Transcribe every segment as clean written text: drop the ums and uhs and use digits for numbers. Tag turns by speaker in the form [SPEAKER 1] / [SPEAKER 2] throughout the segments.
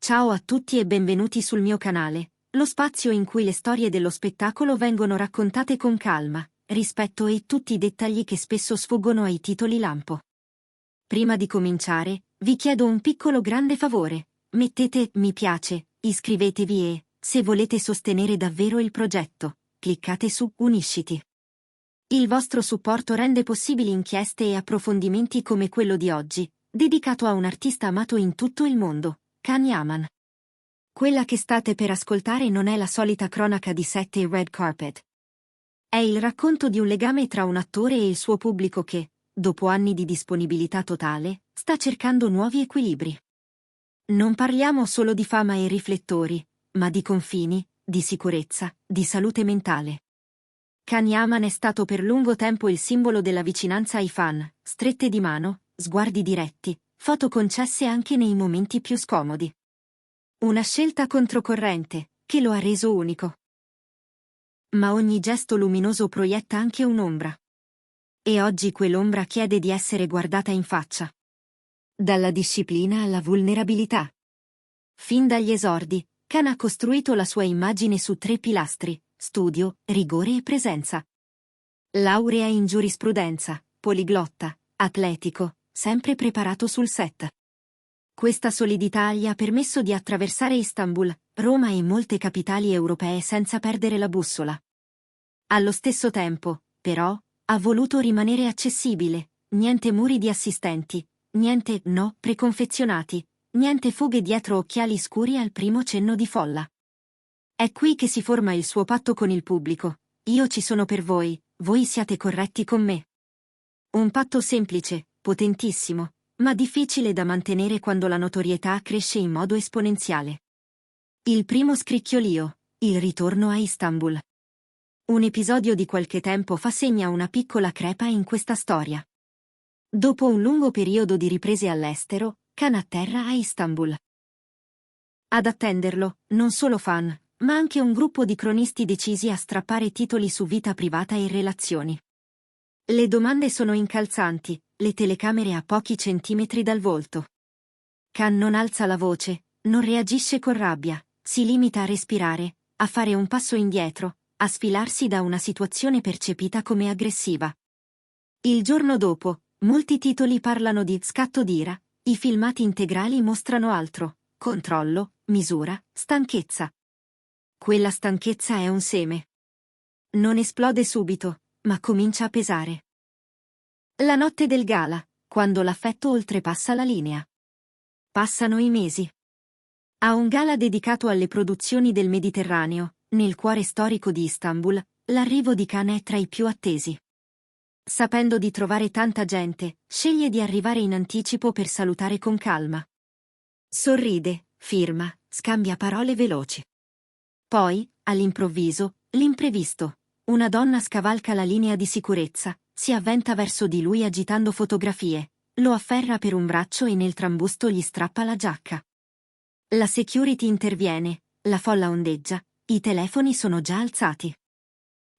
[SPEAKER 1] Ciao a tutti e benvenuti sul mio canale, lo spazio in cui le storie dello spettacolo vengono raccontate con calma, rispetto e tutti i dettagli che spesso sfuggono ai titoli lampo. Prima di cominciare, vi chiedo un piccolo grande favore: mettete mi piace, iscrivetevi e, se volete sostenere davvero il progetto, cliccate su Unisciti. Il vostro supporto rende possibili inchieste e approfondimenti come quello di oggi, dedicato a un artista amato in tutto il mondo, Can Yaman. Quella che state per ascoltare non è la solita cronaca di set e red carpet. È il racconto di un legame tra un attore e il suo pubblico che, dopo anni di disponibilità totale, sta cercando nuovi equilibri. Non parliamo solo di fama e riflettori, ma di confini, di sicurezza, di salute mentale. Can Yaman è stato per lungo tempo il simbolo della vicinanza ai fan, strette di mano, sguardi diretti, foto concesse anche nei momenti più scomodi. Una scelta controcorrente, che lo ha reso unico. Ma ogni gesto luminoso proietta anche un'ombra. E oggi quell'ombra chiede di essere guardata in faccia. Dalla disciplina alla vulnerabilità. Fin dagli esordi, Can ha costruito la sua immagine su 3 pilastri: studio, rigore e presenza. Laurea in giurisprudenza, poliglotta, atletico, sempre preparato sul set. Questa solidità gli ha permesso di attraversare Istanbul, Roma e molte capitali europee senza perdere la bussola. Allo stesso tempo, però, ha voluto rimanere accessibile: niente muri di assistenti, niente no preconfezionati, niente fughe dietro occhiali scuri al primo cenno di folla. È qui che si forma il suo patto con il pubblico: io ci sono per voi, voi siate corretti con me. Un patto semplice, potentissimo, ma difficile da mantenere quando la notorietà cresce in modo esponenziale. Il primo scricchiolio, il ritorno a Istanbul. Un episodio di qualche tempo fa segna una piccola crepa in questa storia. Dopo un lungo periodo di riprese all'estero, Can atterra a Istanbul. Ad attenderlo, non solo fan, ma anche un gruppo di cronisti decisi a strappare titoli su vita privata e relazioni. Le domande sono incalzanti, le telecamere a pochi centimetri dal volto. Can non alza la voce, non reagisce con rabbia, si limita a respirare, a fare un passo indietro, a sfilarsi da una situazione percepita come aggressiva. Il giorno dopo, molti titoli parlano di scatto d'ira, i filmati integrali mostrano altro: controllo, misura, stanchezza. Quella stanchezza è un seme. Non esplode subito, ma comincia a pesare. La notte del gala, quando l'affetto oltrepassa la linea. Passano i mesi. A un gala dedicato alle produzioni del Mediterraneo, nel cuore storico di Istanbul, l'arrivo di Can è tra i più attesi. Sapendo di trovare tanta gente, sceglie di arrivare in anticipo per salutare con calma. Sorride, firma, scambia parole veloci. Poi, all'improvviso, l'imprevisto. Una donna scavalca la linea di sicurezza, si avventa verso di lui agitando fotografie, lo afferra per un braccio e nel trambusto gli strappa la giacca. La security interviene, la folla ondeggia, i telefoni sono già alzati.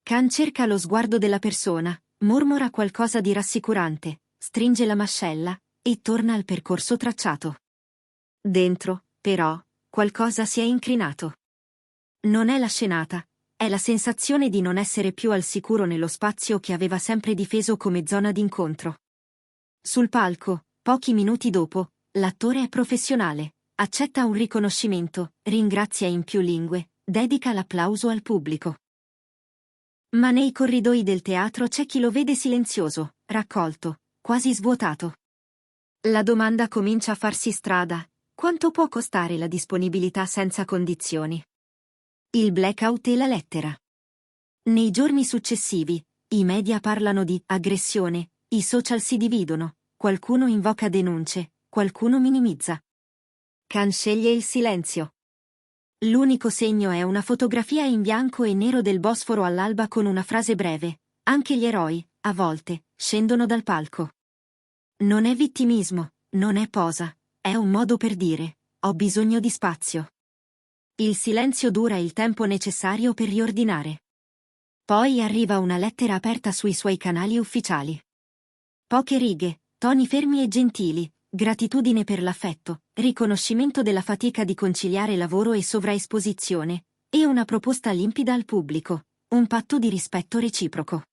[SPEAKER 1] Can cerca lo sguardo della persona, mormora qualcosa di rassicurante, stringe la mascella, e torna al percorso tracciato. Dentro, però, qualcosa si è incrinato. Non è la scenata, è la sensazione di non essere più al sicuro nello spazio che aveva sempre difeso come zona d'incontro. Sul palco, pochi minuti dopo, l'attore è professionale, accetta un riconoscimento, ringrazia in più lingue, dedica l'applauso al pubblico. Ma nei corridoi del teatro c'è chi lo vede silenzioso, raccolto, quasi svuotato. La domanda comincia a farsi strada: quanto può costare la disponibilità senza condizioni? Il blackout e la lettera. Nei giorni successivi, i media parlano di aggressione, i social si dividono, qualcuno invoca denunce, qualcuno minimizza. Can sceglie il silenzio. L'unico segno è una fotografia in bianco e nero del Bosforo all'alba con una frase breve: anche gli eroi, a volte, scendono dal palco. Non è vittimismo, non è posa, è un modo per dire: ho bisogno di spazio. Il silenzio dura il tempo necessario per riordinare. Poi arriva una lettera aperta sui suoi canali ufficiali. Poche righe, toni fermi e gentili, gratitudine per l'affetto, riconoscimento della fatica di conciliare lavoro e sovraesposizione, e una proposta limpida al pubblico, un patto di rispetto reciproco.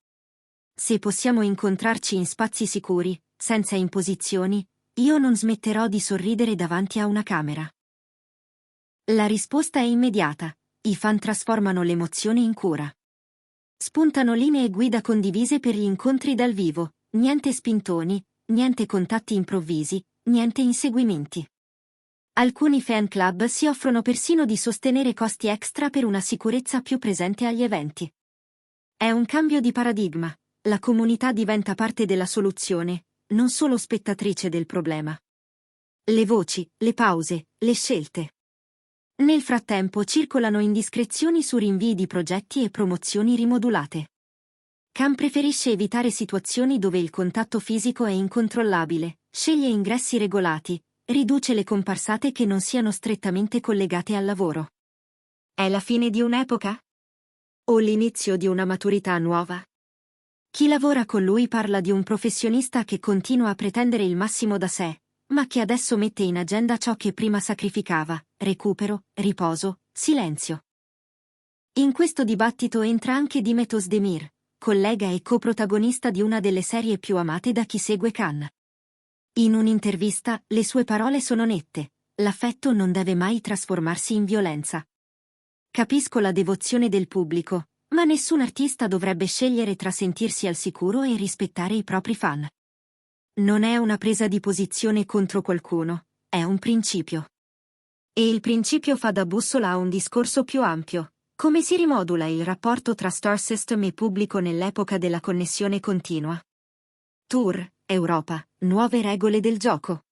[SPEAKER 1] Se possiamo incontrarci in spazi sicuri, senza imposizioni, io non smetterò di sorridere davanti a una camera. La risposta è immediata. I fan trasformano l'emozione in cura. Spuntano linee guida condivise per gli incontri dal vivo, niente spintoni, niente contatti improvvisi, niente inseguimenti. Alcuni fan club si offrono persino di sostenere costi extra per una sicurezza più presente agli eventi. È un cambio di paradigma. La comunità diventa parte della soluzione, non solo spettatrice del problema. Le voci, le pause, le scelte. Nel frattempo circolano indiscrezioni su rinvii di progetti e promozioni rimodulate. Khan preferisce evitare situazioni dove il contatto fisico è incontrollabile, sceglie ingressi regolati, riduce le comparsate che non siano strettamente collegate al lavoro. È la fine di un'epoca? O l'inizio di una maturità nuova? Chi lavora con lui parla di un professionista che continua a pretendere il massimo da sé, ma che adesso mette in agenda ciò che prima sacrificava: recupero, riposo, silenzio. In questo dibattito entra anche Demet Özdemir, collega e coprotagonista di una delle serie più amate da chi segue Khan. In un'intervista, le sue parole sono nette: l'affetto non deve mai trasformarsi in violenza. Capisco la devozione del pubblico, ma nessun artista dovrebbe scegliere tra sentirsi al sicuro e rispettare i propri fan. Non è una presa di posizione contro qualcuno, è un principio. E il principio fa da bussola a un discorso più ampio: come si rimodula il rapporto tra Star System e pubblico nell'epoca della connessione continua. Tour, Europa, nuove regole del gioco.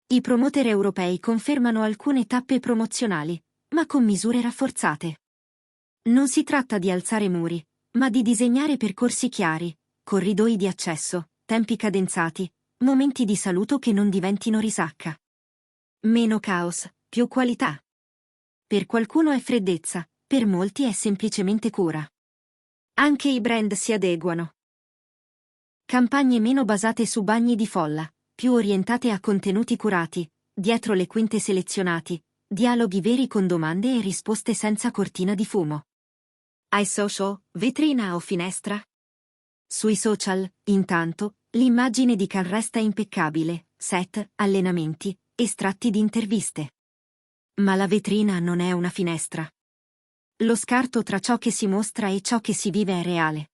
[SPEAKER 1] I promoter europei confermano alcune tappe promozionali, ma con misure rafforzate. Non si tratta di alzare muri, ma di disegnare percorsi chiari, corridoi di accesso, tempi cadenzati, momenti di saluto che non diventino risacca. Meno caos, più qualità. Per qualcuno è freddezza, per molti è semplicemente cura. Anche i brand si adeguano. Campagne meno basate su bagni di folla, più orientate a contenuti curati, dietro le quinte selezionati, dialoghi veri con domande e risposte senza cortina di fumo. Ai social, vetrina o finestra? Sui social, intanto, l'immagine di Khan resta impeccabile: set, allenamenti, estratti di interviste. Ma la vetrina non è una finestra. Lo scarto tra ciò che si mostra e ciò che si vive è reale.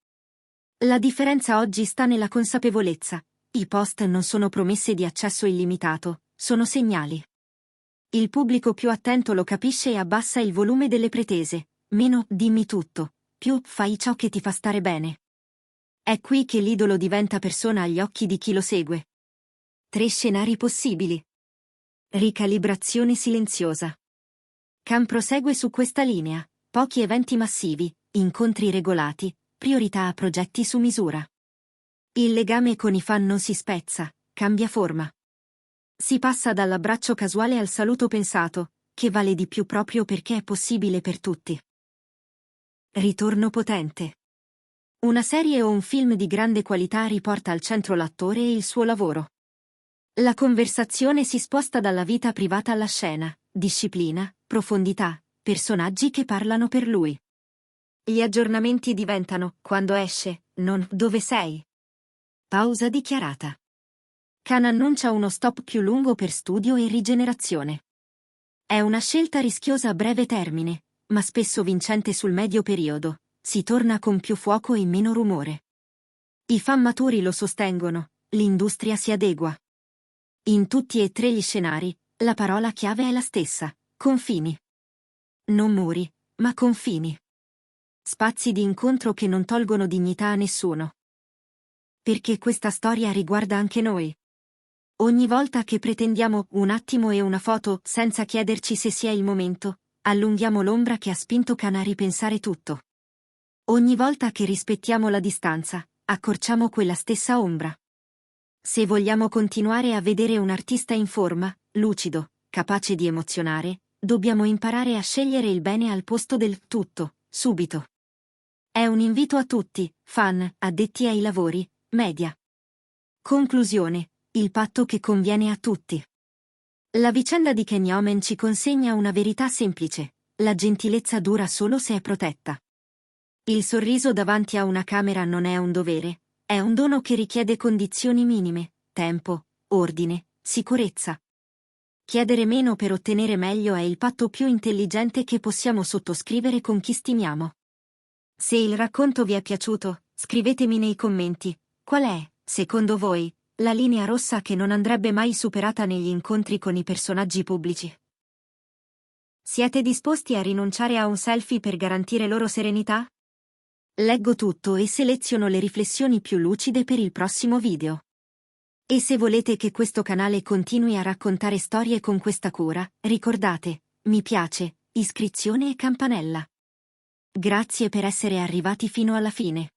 [SPEAKER 1] La differenza oggi sta nella consapevolezza: i post non sono promesse di accesso illimitato, sono segnali. Il pubblico più attento lo capisce e abbassa il volume delle pretese: meno dimmi tutto, più fai ciò che ti fa stare bene. È qui che l'idolo diventa persona agli occhi di chi lo segue. 3 scenari possibili. Ricalibrazione silenziosa. Khan prosegue su questa linea: pochi eventi massivi, incontri regolati, priorità a progetti su misura. Il legame con i fan non si spezza, cambia forma. Si passa dall'abbraccio casuale al saluto pensato, che vale di più proprio perché è possibile per tutti. Ritorno potente. Una serie o un film di grande qualità riporta al centro l'attore e il suo lavoro. La conversazione si sposta dalla vita privata alla scena: disciplina, profondità, personaggi che parlano per lui. Gli aggiornamenti diventano: quando esce, non dove sei. Pausa dichiarata. Khan annuncia uno stop più lungo per studio e rigenerazione. È una scelta rischiosa a breve termine, ma spesso vincente sul medio periodo. Si torna con più fuoco e meno rumore. I fan maturi lo sostengono, l'industria si adegua. In tutti e 3 gli scenari, la parola chiave è la stessa: confini. Non muri, ma confini. Spazi di incontro che non tolgono dignità a nessuno. Perché questa storia riguarda anche noi. Ogni volta che pretendiamo un attimo e una foto senza chiederci se sia il momento, allunghiamo l'ombra che ha spinto Khan a ripensare tutto. Ogni volta che rispettiamo la distanza, accorciamo quella stessa ombra. Se vogliamo continuare a vedere un artista in forma, lucido, capace di emozionare, dobbiamo imparare a scegliere il bene al posto del tutto, subito. È un invito a tutti, fan, addetti ai lavori, media. Conclusione: il patto che conviene a tutti. La vicenda di Ken Yomen ci consegna una verità semplice: la gentilezza dura solo se è protetta. Il sorriso davanti a una camera non è un dovere, è un dono che richiede condizioni minime, tempo, ordine, sicurezza. Chiedere meno per ottenere meglio è il patto più intelligente che possiamo sottoscrivere con chi stimiamo. Se il racconto vi è piaciuto, scrivetemi nei commenti: qual è, secondo voi, la linea rossa che non andrebbe mai superata negli incontri con i personaggi pubblici? Siete disposti a rinunciare a un selfie per garantire loro serenità? Leggo tutto e seleziono le riflessioni più lucide per il prossimo video. E se volete che questo canale continui a raccontare storie con questa cura, ricordate: mi piace, iscrizione e campanella. Grazie per essere arrivati fino alla fine.